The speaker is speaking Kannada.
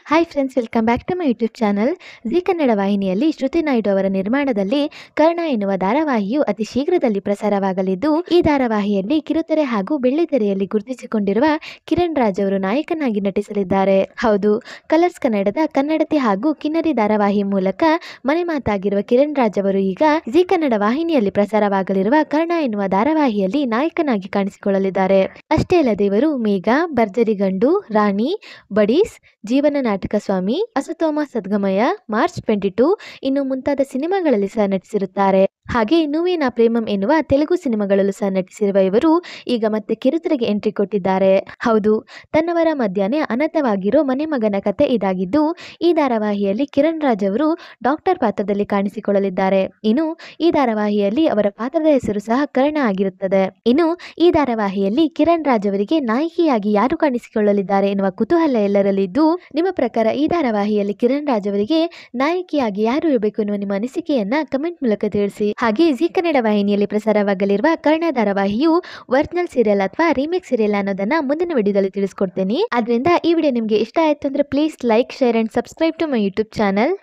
Hi friends, welcome back to my YouTube channel. Zee Kannada ವಾಹಿನಿಯಲ್ಲಿ ಶ್ರುತಿ ನಾಯ್ಡು ಅವರ ನಿರ್ಮಾಣದಲ್ಲಿ ಕರ್ಣ ಎನ್ನುವ ಧಾರಾವಾಹಿಯು ಅತಿ ಶೀಘ್ರದಲ್ಲಿ ಪ್ರಸಾರವಾಗಲಿದ್ದು, ಈ ಧಾರಾವಾಹಿಯಲ್ಲಿ ಕಿರುತೆರೆ ಹಾಗೂ ಬೆಳ್ಳಿತೆರೆಯಲ್ಲಿ ಗುರುತಿಸಿಕೊಂಡಿರುವ ಕಿರಣ್ ರಾಜ್ ಅವರು ನಾಯಕನಾಗಿ ನಟಿಸಲಿದ್ದಾರೆ. ಹೌದು, ಕಲರ್ಸ್ ಕನ್ನಡದ ಕನ್ನಡತಿ ಹಾಗೂ ಕಿನ್ನರಿ ಧಾರಾವಾಹಿ ಮೂಲಕ ಮನೆ ಮಾತಾಗಿರುವ ಕಿರಣ್ ರಾಜ್ ಅವರು ಈಗ ಜಿ ಕನ್ನಡ ವಾಹಿನಿಯಲ್ಲಿ ಪ್ರಸಾರವಾಗಲಿರುವ ಕರ್ಣ ಎನ್ನುವ ಧಾರಾವಾಹಿಯಲ್ಲಿ ನಾಯಕನಾಗಿ ಕಾಣಿಸಿಕೊಳ್ಳಲಿದ್ದಾರೆ. ಅಷ್ಟೇ ಅಲ್ಲದೆ ಇವರು ಮೇಘ, ಭರ್ಜರಿ ಗಂಡು, ರಾಣಿ, ಬಡೀಸ್, ಜೀವನ ನಾಟಕ ಸ್ವಾಮಿ, ಅಸತೋಮ ಸದ್ಗಮಯ, ಮಾರ್ಚ್ 22 ಇನ್ನು ಮುಂತಾದ ಸಿನಿಮಾಗಳಲ್ಲಿ ಸಹ ನಟಿಸಿರುತ್ತಾರೆ. ಹಾಗೆ ನೂವೇನಾ ಪ್ರೇಮಂ ಎನ್ನುವ ತೆಲುಗು ಸಿನಿಮಾಗಳಲ್ಲೂ ಸಹ ನಟಿಸಿರುವ ಇವರು ಈಗ ಮತ್ತೆ ಕಿರುತೆರೆಗೆ ಎಂಟ್ರಿ ಕೊಟ್ಟಿದ್ದಾರೆ. ಹೌದು, ತನ್ನವರ ಮಧ್ಯಾಹ್ನ ಅನಾಥವಾಗಿರೋ ಮನೆ ಮಗನ ಕತೆ ಇದಾಗಿದ್ದು, ಈ ಧಾರಾವಾಹಿಯಲ್ಲಿ ಕಿರಣ್ ರಾಜ್ ಅವರು ಡಾಕ್ಟರ್ ಪಾತ್ರದಲ್ಲಿ ಕಾಣಿಸಿಕೊಳ್ಳಲಿದ್ದಾರೆ. ಇನ್ನು ಈ ಧಾರಾವಾಹಿಯಲ್ಲಿ ಅವರ ಪಾತ್ರದ ಹೆಸರು ಸಹ ಕರ್ಣ ಆಗಿರುತ್ತದೆ. ಇನ್ನು ಈ ಧಾರಾವಾಹಿಯಲ್ಲಿ ಕಿರಣ್ ರಾಜ್ ಅವರಿಗೆ ನಾಯಕಿಯಾಗಿ ಯಾರು ಕಾಣಿಸಿಕೊಳ್ಳಲಿದ್ದಾರೆ ಎನ್ನುವ ಕುತೂಹಲ ಎಲ್ಲರಲ್ಲಿದ್ದು, ನಿಮ್ಮ ಪ್ರಕಾರ ಈ ಧಾರಾವಾಹಿಯಲ್ಲಿ ಕಿರಣ್ ರಾಜ್ ಅವರಿಗೆ ನಾಯಕಿಯಾಗಿ ಯಾರು ಇರಬೇಕು ಎನ್ನುವ ನಿಮ್ಮ ಅನಿಸಿಕೆಯನ್ನ ಕಮೆಂಟ್ ಮೂಲಕ ತಿಳಿಸಿ. ಹಾಗೆ ಜಿ ಕನ್ನಡ ವಾಹಿನಿಯಲ್ಲಿ ಪ್ರಸಾರವಾಗಲಿರುವ ಕರ್ಣ ಧಾರಾವಾಹಿಯು ಒರಿಜಿನಲ್ ಸೀರಿಯಲ್ ಅಥವಾ ರೀಮೇಕ್ ಸೀರಿಯಲ್ ಅನ್ನೋದನ್ನ ಮುಂದಿನ ವಿಡಿಯೋದಲ್ಲಿ ತಿಳಿಸ್ಕೊಡ್ತೀನಿ. ಆದ್ರಿಂದ ಈ ವಿಡಿಯೋ ನಿಮಗೆ ಇಷ್ಟ ಆಯ್ತು ಅಂದ್ರೆ please like, share and subscribe to my YouTube channel.